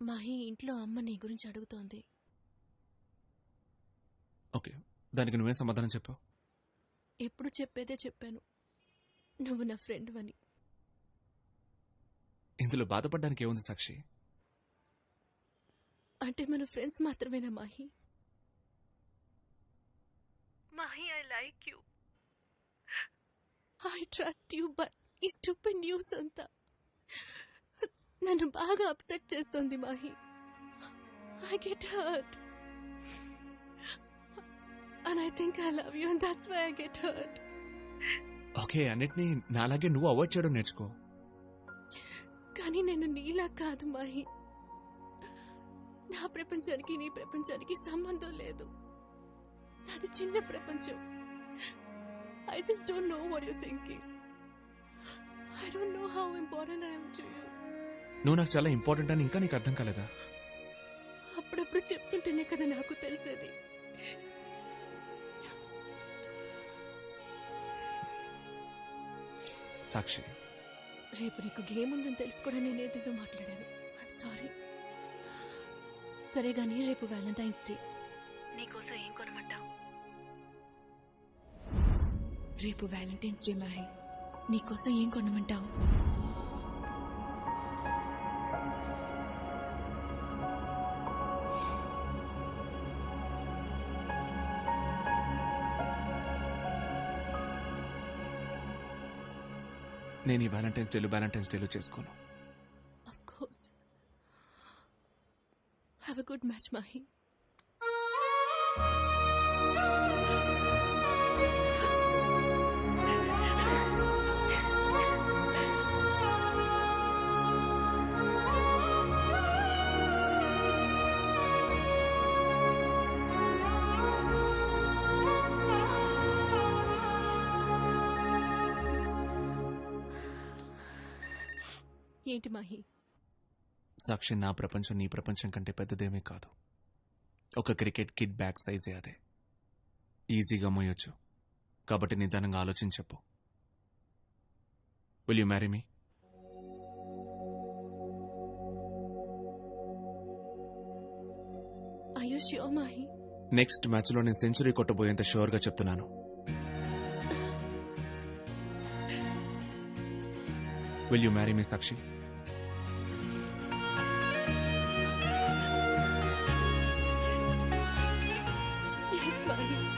మాహి ఇంట్లో అమ్మ నీ గురించి అడుగుతోంది. ఓకే, దానికి నువ్వే సమాధానం చెప్పావు? ఎప్పుడు చెప్పేదే చెప్పాను, నువ్వు నా ఫ్రెండ్ అని. ఇందులో బాధపడడానికి ఏముంది సాక్షి? అంటే మన ఫ్రెండ్స్ మాత్రమేనా Mahe? Mahe, I like you, I trust you, but ఈ స్టూపిడ్ న్యూస్ అంతా నన్ను బాగా అప్సెట్ చేస్తోంది Mahe. I get hurt and I think I love you and that's why I get hurt. Okay, అన్నిటినీ నాలాగే నువ్వు అవాయిడ్ చేయడం నేర్చుకో. కానీ నేను నీలా కాదు మాహి. నా ప్రపంచానికి నీ ప్రపంచానికి సంబంధం లేదు. నాది చిన్న ప్రపంచం. I just don't know what you're thinking. I don't know how important I am to you. నువ్వు నాకు చాలా ఇంపార్టెంట్ అని ఇంకా నీకు అర్థం కాలేదా? అప్పుడప్పుడు చెప్తుంటేనే కదా నాకు తెలిసేది. సాక్షి, రేపు నీకు గేమ్ ఉందని తెలుసు కూడా నేనేదేదో మాట్లాడాను. I'm sorry. సరే గానీ రేపు వ్యాలంటైన్స్ డే, నీకోసం ఏం కొనమంటావు? రేపు వ్యాలంటైన్స్ డే మాహి, నీకోసం ఏం కొనమంటావు? నేను ఈ వ్యాలంటైన్స్ డేలో చేసుకోను. Of course. Have a good match, Mahi. ఏంటి మాహి? సాక్షి, నా ప్రపంచం నీ ప్రపంచం కంటే పెద్దదేమీ కాదు. ఒక క్రికెట్ కిడ్ బ్యాగ్ సైజే అదే. ఈజీగా మోయొచ్చు. కాబట్టి నిదానంగా ఆలోచించి చెప్పు. Will you marry me? Are you sure, Mahi? Next మ్యాచ్లో నేను సెంచరీ కొట్టబోయేంత షూర్గా చెప్తున్నాను. Will you marry me Sakshi? Yes, Mahi.